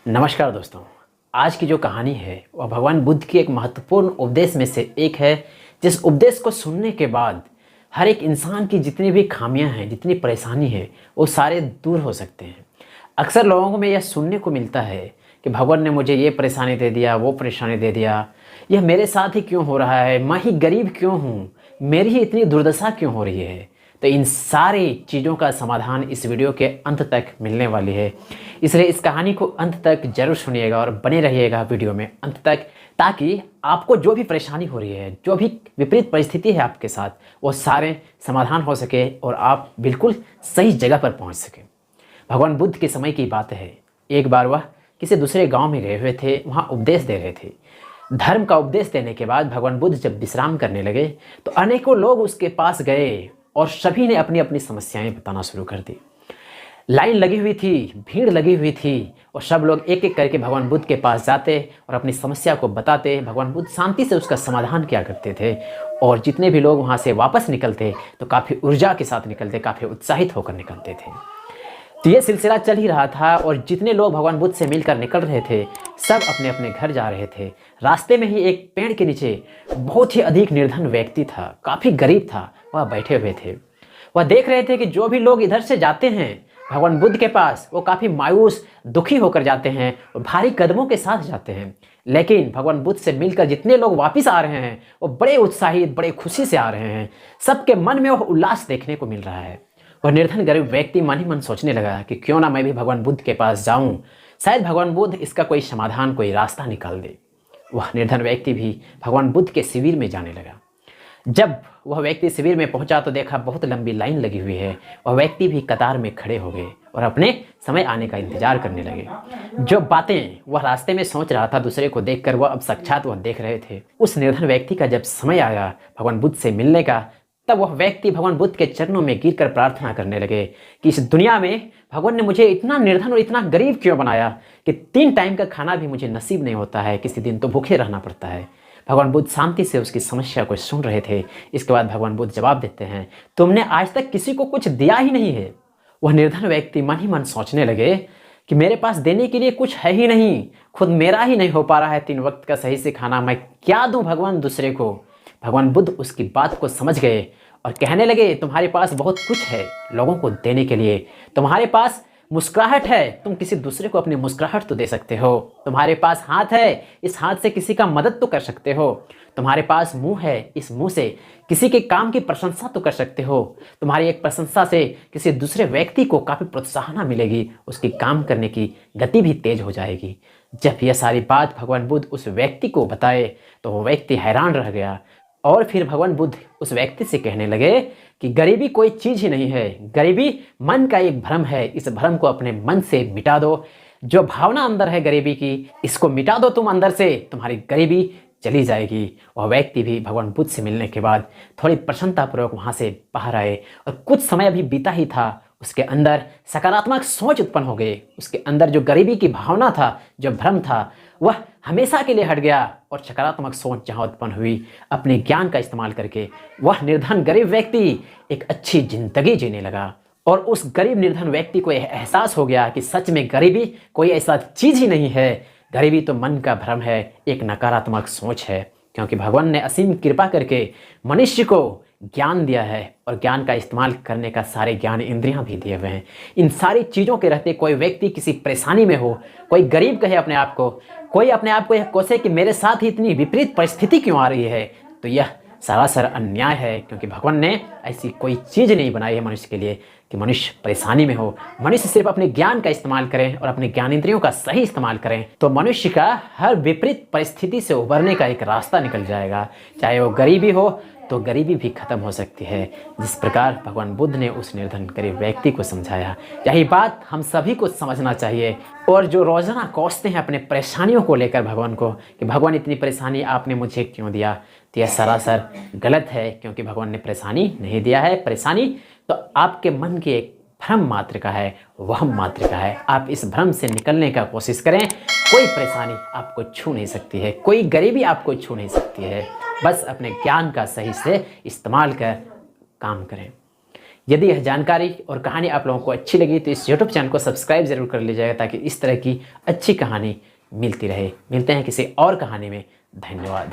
नमस्कार दोस्तों। आज की जो कहानी है वह भगवान बुद्ध की एक महत्वपूर्ण उपदेश में से एक है, जिस उपदेश को सुनने के बाद हर एक इंसान की जितनी भी खामियां हैं, जितनी परेशानी है, वो सारे दूर हो सकते हैं। अक्सर लोगों में यह सुनने को मिलता है कि भगवान ने मुझे ये परेशानी दे दिया, वो परेशानी दे दिया, यह मेरे साथ ही क्यों हो रहा है, मैं ही गरीब क्यों हूँ, मेरी ही इतनी दुर्दशा क्यों हो रही है। तो इन सारी चीज़ों का समाधान इस वीडियो के अंत तक मिलने वाली है, इसलिए इस कहानी को अंत तक जरूर सुनिएगा और बने रहिएगा वीडियो में अंत तक, ताकि आपको जो भी परेशानी हो रही है, जो भी विपरीत परिस्थिति है आपके साथ, वो सारे समाधान हो सके और आप बिल्कुल सही जगह पर पहुंच सके। भगवान बुद्ध के समय की बात है। एक बार वह किसी दूसरे गांव में गए हुए थे, वहाँ उपदेश दे रहे थे। धर्म का उपदेश देने के बाद भगवान बुद्ध जब विश्राम करने लगे तो अनेकों लोग उसके पास गए और सभी ने अपनी अपनी समस्याएं बताना शुरू कर दी। लाइन लगी हुई थी, भीड़ लगी हुई थी और सब लोग एक एक करके भगवान बुद्ध के पास जाते और अपनी समस्या को बताते। भगवान बुद्ध शांति से उसका समाधान किया करते थे और जितने भी लोग वहाँ से वापस निकलते तो काफ़ी ऊर्जा के साथ निकलते, काफ़ी उत्साहित होकर निकलते थे। तो ये सिलसिला चल ही रहा था और जितने लोग भगवान बुद्ध से मिलकर निकल रहे थे सब अपने अपने घर जा रहे थे। रास्ते में ही एक पेड़ के नीचे बहुत ही अधिक निर्धन व्यक्ति था, काफ़ी गरीब था, वह बैठे हुए थे। वह देख रहे थे कि जो भी लोग इधर से जाते हैं भगवान बुद्ध के पास, वो काफ़ी मायूस, दुखी होकर जाते हैं और भारी कदमों के साथ जाते हैं। लेकिन भगवान बुद्ध से मिलकर जितने लोग वापस आ रहे हैं वो बड़े उत्साहित, बड़े खुशी से आ रहे हैं। सबके मन में वह उल्लास देखने को मिल रहा है। वह निर्धन गरीब व्यक्ति मन ही मन सोचने लगा कि क्यों ना मैं भी भगवान बुद्ध के पास जाऊं, शायद भगवान बुद्ध इसका कोई समाधान, कोई रास्ता निकाल दे। वह निर्धन व्यक्ति भी भगवान बुद्ध के शिविर में जाने लगा। जब वह व्यक्ति शिविर में पहुंचा तो देखा बहुत लंबी लाइन लगी हुई है। वह व्यक्ति भी कतार में खड़े हो गए और अपने समय आने का इंतजार करने लगे। जो बातें वह रास्ते में सोच रहा था दूसरे को देखकर, वह अब साक्षात वह देख रहे थे। उस निर्धन व्यक्ति का जब समय आया भगवान बुद्ध से मिलने का, तब वह व्यक्ति भगवान बुद्ध के चरणों में गिरकर प्रार्थना करने लगे कि इस दुनिया में भगवान ने मुझे इतना निर्धन और इतना गरीब क्यों बनाया कि 3 टाइम का खाना भी मुझे नसीब नहीं होता है, किसी दिन तो भूखे रहना पड़ता है। भगवान बुद्ध शांति से उसकी समस्या को सुन रहे थे। इसके बाद भगवान बुद्ध जवाब देते हैं, तुमने आज तक किसी को कुछ दिया ही नहीं है। वह निर्धन व्यक्ति मन ही मन सोचने लगे कि मेरे पास देने के लिए कुछ है ही नहीं, खुद मेरा ही नहीं हो पा रहा है 3 वक्त का सही से खाना, मैं क्या दूं भगवान दूसरे को। भगवान बुद्ध उसकी बात को समझ गए और कहने लगे, तुम्हारे पास बहुत कुछ है लोगों को देने के लिए। तुम्हारे पास मुस्कुराहट है, तुम किसी दूसरे को अपनी मुस्कुराहट तो दे सकते हो। तुम्हारे पास हाथ है, इस हाथ से किसी का मदद तो कर सकते हो। तुम्हारे पास मुंह है, इस मुंह से किसी के काम की प्रशंसा तो कर सकते हो। तुम्हारी एक प्रशंसा से किसी दूसरे व्यक्ति को काफ़ी प्रोत्साहन मिलेगी, उसकी काम करने की गति भी तेज हो जाएगी। जब यह सारी बात भगवान बुद्ध उस व्यक्ति को बताए तो वो व्यक्ति हैरान रह गया। और फिर भगवान बुद्ध उस व्यक्ति से कहने लगे कि गरीबी कोई चीज़ ही नहीं है, गरीबी मन का एक भ्रम है। इस भ्रम को अपने मन से मिटा दो। जो भावना अंदर है गरीबी की, इसको मिटा दो तुम अंदर से, तुम्हारी गरीबी चली जाएगी। वह व्यक्ति भी भगवान बुद्ध से मिलने के बाद थोड़ी प्रसन्नतापूर्वक वहाँ से बाहर आए और कुछ समय अभी बीता ही था, उसके अंदर सकारात्मक सोच उत्पन्न हो गई। उसके अंदर जो गरीबी की भावना था, जो भ्रम था, वह हमेशा के लिए हट गया और सकारात्मक सोच जहाँ उत्पन्न हुई, अपने ज्ञान का इस्तेमाल करके वह निर्धन गरीब व्यक्ति एक अच्छी जिंदगी जीने लगा। और उस गरीब निर्धन व्यक्ति को यह एहसास हो गया कि सच में गरीबी कोई ऐसा चीज़ ही नहीं है, गरीबी तो मन का भ्रम है, एक नकारात्मक सोच है। क्योंकि भगवान ने असीम कृपा करके मनुष्य को ज्ञान दिया है और ज्ञान का इस्तेमाल करने का सारे ज्ञान इंद्रियां भी दिए हुए हैं। इन सारी चीज़ों के रहते कोई व्यक्ति किसी परेशानी में हो, कोई गरीब कहे अपने आप को, कोई अपने आप को यह कोसे कि मेरे साथ ही इतनी विपरीत परिस्थिति क्यों आ रही है, तो यह सरासर अन्याय है। क्योंकि भगवान ने ऐसी कोई चीज़ नहीं बनाई है मनुष्य के लिए कि मनुष्य परेशानी में हो। मनुष्य सिर्फ अपने ज्ञान का इस्तेमाल करें और अपने ज्ञानेंद्रियों का सही इस्तेमाल करें तो मनुष्य का हर विपरीत परिस्थिति से उबरने का एक रास्ता निकल जाएगा। चाहे वो गरीबी हो तो गरीबी भी खत्म हो सकती है, जिस प्रकार भगवान बुद्ध ने उस निर्धन गरीब व्यक्ति को समझाया। यही बात हम सभी को समझना चाहिए। और जो रोजाना कोसते हैं अपने परेशानियों को लेकर भगवान को कि भगवान इतनी परेशानी आपने मुझे क्यों दिया, तो यह सरासर गलत है। क्योंकि भगवान ने परेशानी नहीं दिया है। परेशानी तो आपके मन की एक भ्रम मात्र का है, वहम मात्र का है। आप इस भ्रम से निकलने का कोशिश करें। कोई परेशानी आपको छू नहीं सकती है, कोई गरीबी आपको छू नहीं सकती है। बस अपने ज्ञान का सही से इस्तेमाल कर काम करें। यदि यह जानकारी और कहानी आप लोगों को अच्छी लगी तो इस यूट्यूब चैनल को सब्सक्राइब ज़रूर कर लीजिएगा, ताकि इस तरह की अच्छी कहानी मिलती रहे। मिलते हैं किसी और कहानी में। धन्यवाद।